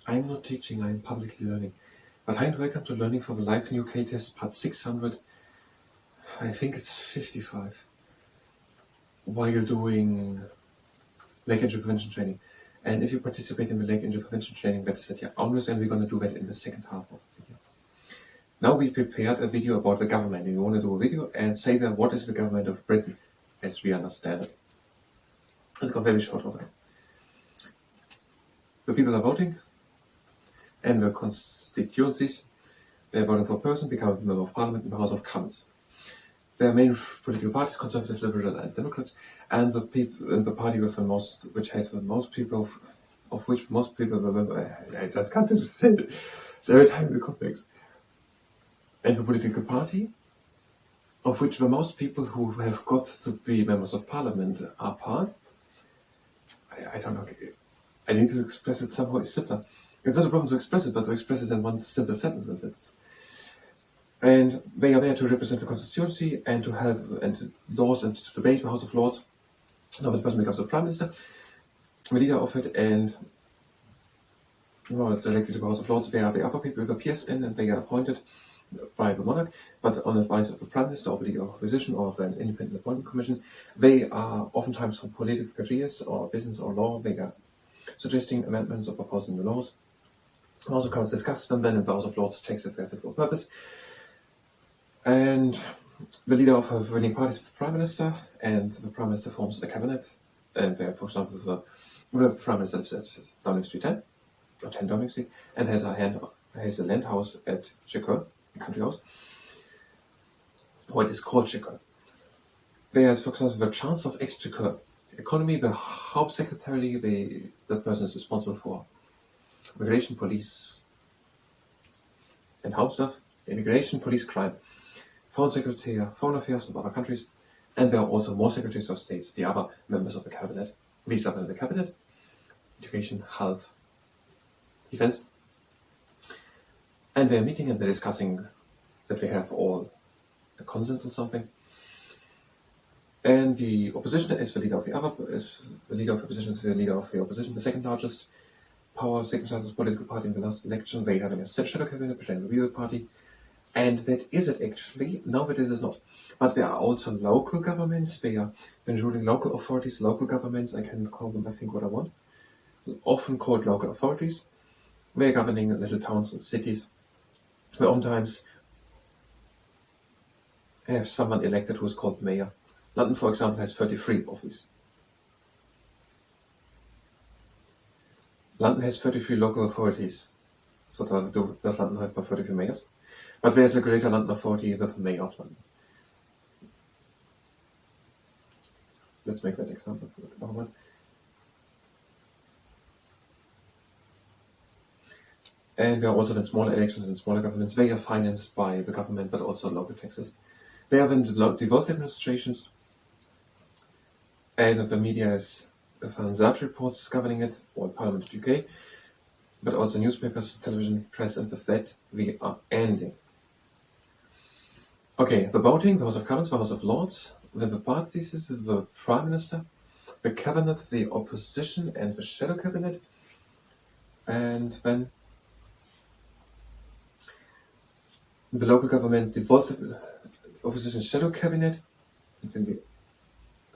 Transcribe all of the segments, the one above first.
I'm not teaching, I'm publicly learning. But hi and welcome to Learning for the Life in UK test, part 600. I think it's 55. While you're doing lake injury prevention training. And if you participate in the lake injury prevention training, that is at your own risk, and we're going to do that in the second half of the video. Now we prepared a video about the government, and we want to do a video and say that what is the government of Britain, as we understand it. It's got very short of it. The people are voting, and the constituencies, they're voting for a person, becoming a member of parliament in the House of Commons. Their main political parties, Conservative, Liberal and Democrats, and the people in the party with the most, which has the most people, of which most people remember. I just can't say it. It's every time the complex. And the political party, of which the most people who have got to be members of parliament are part. I don't know. I need to express it somehow. It's simpler. It's not a problem to express it, but to express it in one simple sentence. And they are there to represent the constituency and to help and to endorse and to debate the House of Lords. Now the person becomes the Prime Minister, the leader of it, and directly to the House of Lords. They are the other people with a PS in, and they are appointed by the monarch, but on advice of the Prime Minister or the leader of opposition or of an independent appointment commission. They are oftentimes from political careers or business or law. They are suggesting amendments or proposing the laws. The House of Commons discusses them, then the House of Lords checks if they are fit for purpose. And the leader of a winning party is the Prime Minister, and the Prime Minister forms the cabinet. And there, for example, the Prime Minister lives at Downing Street 10, or 10 Downing Street, and has a land house at QYXHKELC, the country house. What is called QYXHKELC. There's, for example, the Chancellor of Exchequer Economy, the Home Secretary, the person is responsible for immigration, police, and home stuff, immigration, police, crime. Foreign Secretary, Foreign Affairs of other countries, and there are also more Secretaries of States, the other members of the Cabinet. These are in the Cabinet: Education, Health, Defense. And they're meeting and they're discussing that they have all a consent on something. And the opposition is the leader of the opposition is the leader of the opposition, the second largest political party in the last election. They having a shadow cabinet between the real party. And that is it actually. No, but this is not. But there are also local governments. They are ruling local authorities, local governments. I can call them, I think, what I want. Often called local authorities. They are governing little towns and cities. They oftentimes have someone elected who is called mayor. London, for example, has 33 of these. London has 33 local authorities. So does London have 33 mayors? But there's a Greater London Authority with the Mayor of London. Let's make that example for the government. And there are also then smaller elections and smaller governments. They are financed by the government, but also local taxes. They have then devolved administrations, and the media is Fanzat reports governing it, or Parliament of UK, but also newspapers, television, press, and with that we are ending. Okay, the voting, the House of Commons, the House of Lords, then the parties, the Prime Minister, the Cabinet, the Opposition, and the Shadow Cabinet, and then the local government devolves the Opposition Shadow Cabinet, it can be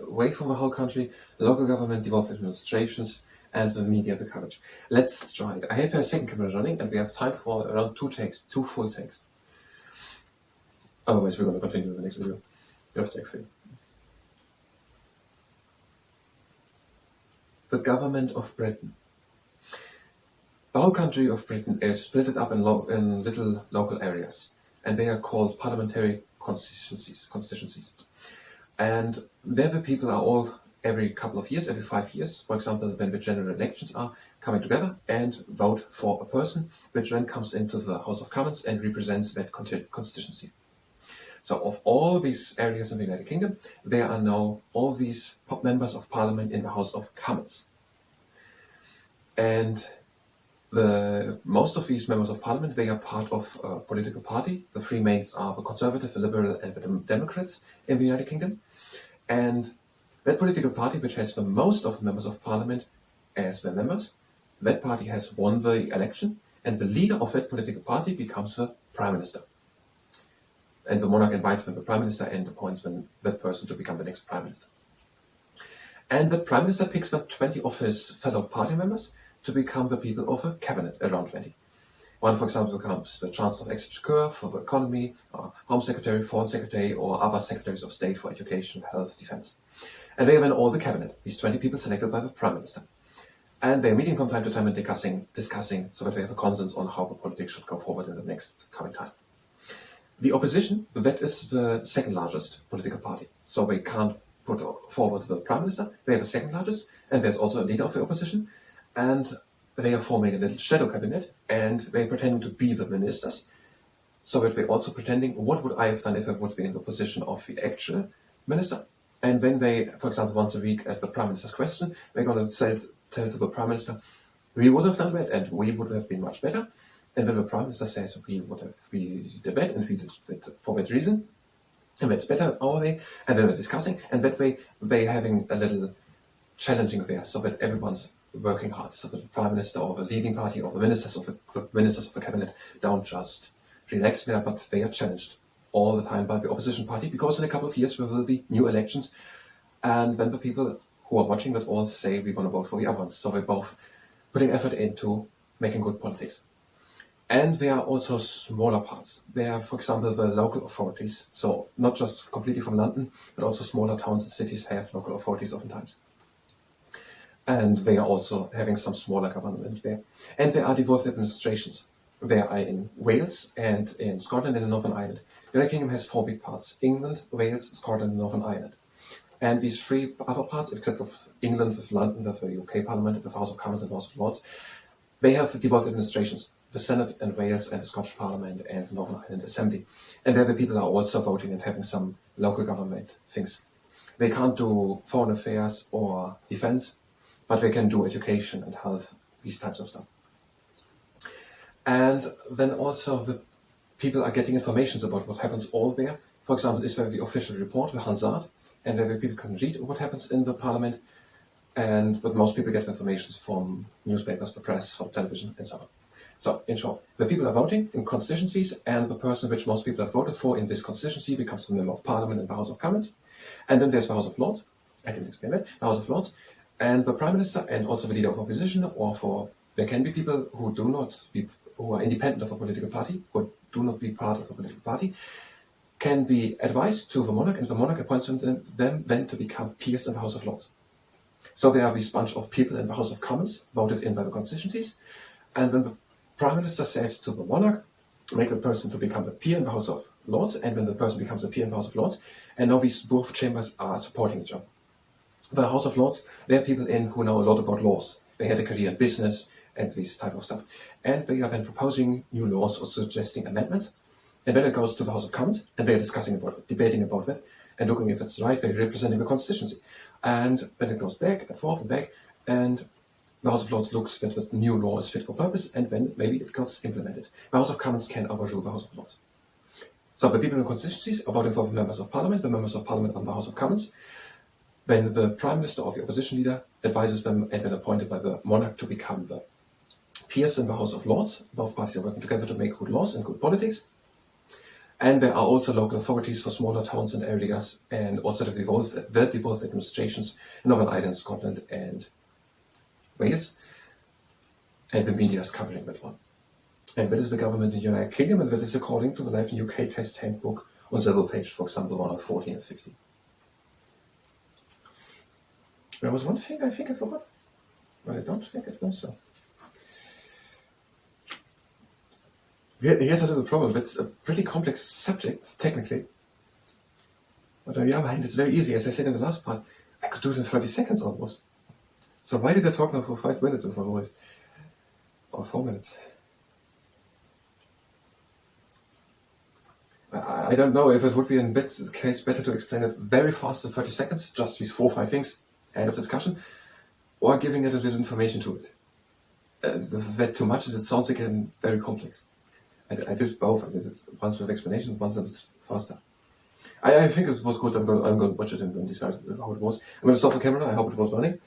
away from the whole country, the local government devolves administrations, and the media the coverage. Let's try it. I have a second camera running, and we have time for around 2 full takes. Otherwise, we're going to continue in the next video. Just take 3. The government of Britain. The whole country of Britain is split up in little local areas, and they are called parliamentary constituencies. And there the people are all every couple of years, every 5 years, for example, when the general elections are coming together and vote for a person, which then comes into the House of Commons and represents that constituency. So of all these areas in the United Kingdom, there are now all these members of Parliament in the House of Commons. And most of these members of Parliament, they are part of a political party. The 3 mains are the Conservative, the Liberal, and the Democrats in the United Kingdom. And that political party, which has the most of the members of Parliament as their members, that party has won the election, and the leader of that political party becomes the prime minister. And the monarch invites the prime minister and appoints that person to become the next prime minister. And the prime minister picks 20 of his fellow party members to become the people of a cabinet, around 20. One, for example, becomes the Chancellor of Exchequer for the economy, or Home Secretary, Foreign Secretary, or other secretaries of state for education, health, defense. And they are then all the cabinet, these 20 people selected by the prime minister. And they are meeting from time to time and discussing so that they have a consensus on how the politics should go forward in the next coming time. The opposition, that is the second largest political party. So they can't put forward the prime minister. They are the second largest, and there's also a leader of the opposition. And they are forming a little shadow cabinet, and they are pretending to be the ministers. So that they're also pretending, what would I have done if I would be in the position of the actual minister? And when they, for example, once a week at the prime minister's question, they're going to tell to the prime minister, we would have done that, and we would have been much better. And then the prime minister says, we did that, and we did that for that reason, and that's better our way. And then they're discussing, and that way they're having a little challenging there, so that everyone's working hard, so that the prime minister or the leading party or the ministers of the cabinet don't just relax there, but they are challenged all the time by the opposition party, because in a couple of years there will be new elections, and then the people who are watching that all say we're going to vote for the other ones. So we're both putting effort into making good politics. And there are also smaller parts. There are, for example, the local authorities. So not just completely from London, but also smaller towns and cities have local authorities oftentimes. And they are also having some smaller government there. And there are devolved administrations. There are in Wales and in Scotland and in Northern Ireland. The United Kingdom has 4 big parts: England, Wales, Scotland, and Northern Ireland. And these 3 other parts, except of England with London, with the UK Parliament, with the House of Commons and the House of Lords, they have devolved administrations. The Senate and Wales and the Scottish Parliament and the Northern Ireland Assembly. And there the people are also voting and having some local government things. They can't do foreign affairs or defense, but they can do education and health, these types of stuff. And then also the people are getting information about what happens all there. For example, is there the official report, the Hansard, and where people can read what happens in the parliament. But most people get information from newspapers, the press, from television, and so on. So, in short, the people are voting in constituencies, and the person which most people have voted for in this constituency becomes a member of Parliament in the House of Commons. And then there's the House of Lords. I didn't explain that. The House of Lords. And the Prime Minister and also the leader of opposition, there can be people who are independent of a political party, who do not be part of a political party, can be advised to the monarch, and the monarch appoints them then to become peers in the House of Lords. So there are this bunch of people in the House of Commons, voted in by the constituencies, and when the Prime Minister says to the monarch, make the person to become a peer in the House of Lords, and when the person becomes a peer in the House of Lords, and now these both chambers are supporting each other. The House of Lords, there are people in who know a lot about laws. They had a career in business and this type of stuff. And they are then proposing new laws or suggesting amendments. And then it goes to the House of Commons, and they are discussing about it, debating about it, and looking if it's right. They're representing the constituency. And then it goes back and forth and back, and the House of Lords looks that the new law is fit for purpose, and then maybe it gets implemented. The House of Commons can overrule the House of Lords. So the people in the constituencies are voting for the members of Parliament. The members of Parliament are the House of Commons. Then the Prime Minister or the opposition leader advises them and then appointed by the monarch to become the peers in the House of Lords. Both parties are working together to make good laws and good politics. And there are also local authorities for smaller towns and areas, and also the devolved administrations in Northern Ireland, Scotland, and Wales. And the media is covering that one. And that is the government in the United Kingdom, and that is according to the Life in UK Test Handbook on several pages, for example, 114 and 15. There was one thing I think I forgot, but I don't think it was so. Here's a little problem. It's a pretty complex subject, technically. But on the other hand, it's very easy. As I said in the last part, I could do it in 30 seconds almost. So why did I talk now for 5 minutes with my voice? Or 4 minutes? I don't know if it would be in this case better to explain it very fast in 30 seconds, just these 4 or 5 things, end of discussion, or giving it a little information to it. That too much, it sounds again very complex. I did both. I did it once with explanation, once a bit faster. I think it was good. I'm going to watch it and decide how it was. I'm going to stop the camera. I hope it was running.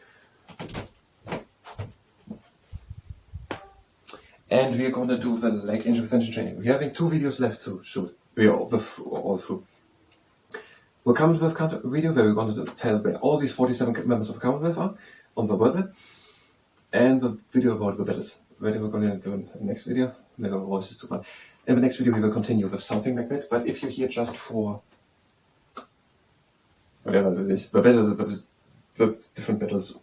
And we are going to do the leg intervention training. We're having 2 videos left to shoot. We are all through. We'll come with a video where we're going to tell where all these 47 members of Commonwealth are on the world map, and the video about the battles. We're going to do in the next video. Maybe my voice is too much. In the next video, we will continue with something like that. But if you're here just for whatever it is, the different battles,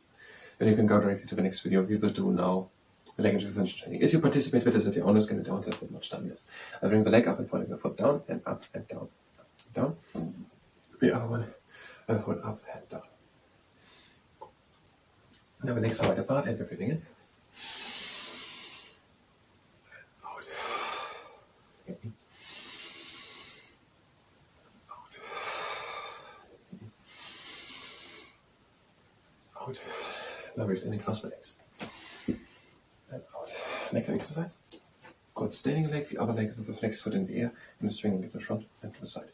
then you can go directly to the next video. We will do now the leg intervention training. If you participate with this at your own risk and you don't have that much time left, I bring the leg up and pointing the foot down and up and down, down. The other one, and foot up and down. Now the legs are wide apart and we're breathing in. Out. In. Out. Out. Now we're in cross the legs. And out. Next exercise. Good standing leg, the other leg with the flexed foot in the air and swinging it to the front and to the side.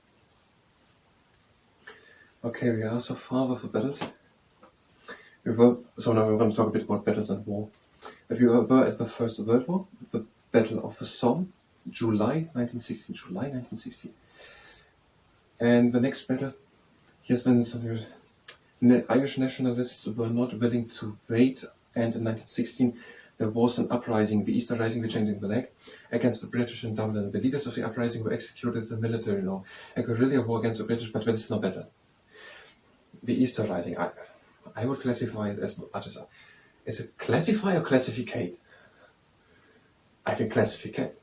Okay, we are so far with the battles. So now we're going to talk a bit about battles and war. If you were at the First World War, the Battle of the Somme, July 1916. And the next battle, here's when some Irish nationalists were not willing to wait, and in 1916 there was an uprising, the Easter Rising, the changing the leg, against the British in Dublin. The leaders of the uprising were executed in military law, a guerrilla war against the British, but this is no better. The Easter Rising, I would classify it as much as is it classify or classificate? I think classificate.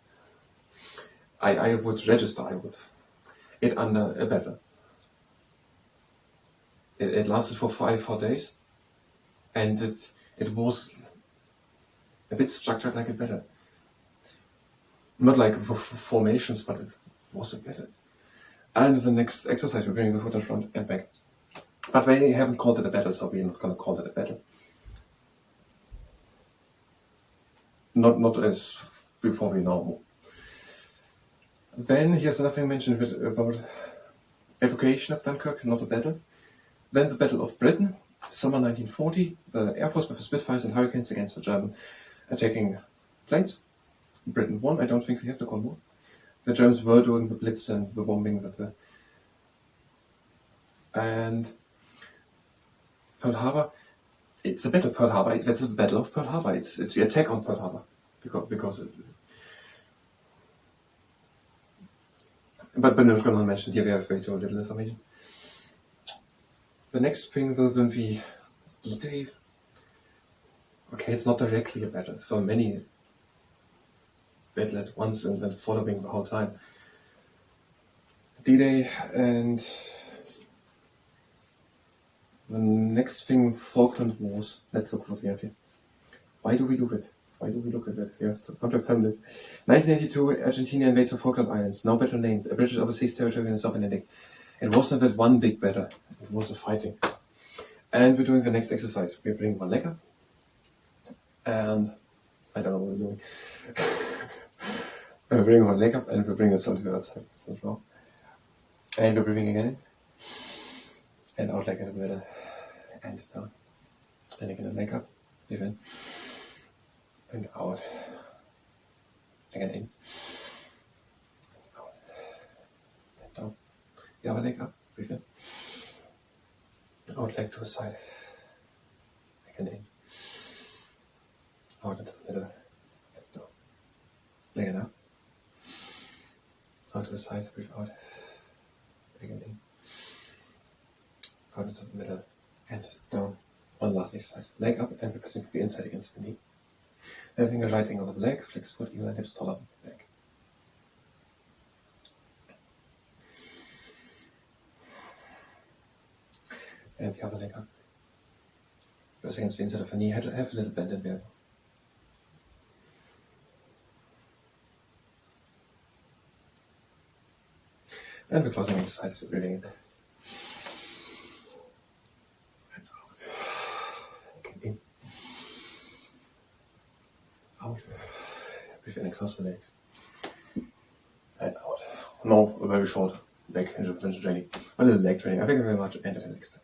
I would register it under a battle. It lasted for 4 days, and it was a bit structured like a battle. Not like formations, but it was a battle. And the next exercise, we're bringing the foot in front and back. But they haven't called it a battle, so we're not going to call it a battle. Not as before we know. Then here's nothing mentioned about evacuation of Dunkirk, not a battle. Then the Battle of Britain, summer 1940, the Air Force with the Spitfires and Hurricanes against the German attacking planes. Britain won, I don't think we have to call war. The Germans were doing the Blitz and the bombing with the... And Pearl Harbor, it's a battle of Pearl Harbor. It's the Battle of Pearl Harbor. It's the attack on Pearl Harbor. Because but we're not going to mention here, we have way too little information. The next thing will be D-Day. Okay, it's not directly a battle. It's for many battle at once and then following the whole time. D-Day, and the next thing, Falkland Wars. Let's look what we have here. Why do we do it? Why do we look at it? We have to talk about this. 1982, Argentina invades the Falkland Islands. No battle named. A British overseas territory in the South Atlantic. It wasn't that one big battle. It was a fighting. And we're doing the next exercise. We're bringing one leg up. And I don't know what we're doing. We're bringing one leg up and we're bringing it to the outside. That's not wrong. And we're breathing again in. And out like in the middle. And down. And again, the leg up. Breathe in. And out. Again in. Out. And down. The other leg up. Breathe in. Out leg to the side. Again in. Out into the middle. And down. Again up. Out to the side. Breathe out. Again in. Out into the middle. And down. One last exercise. Leg up and we're pressing the inside against the knee. Having a right angle of the leg, flex foot, even hips taller than the leg. And the other leg up. Press against the inside of the knee, have a little bend in there. And the closing exercise, we're breathing in. And out. Again in. Out. Breathe in and close the legs. And out. No, a very short leg intervention training. A little leg training. I think very much, and until next time.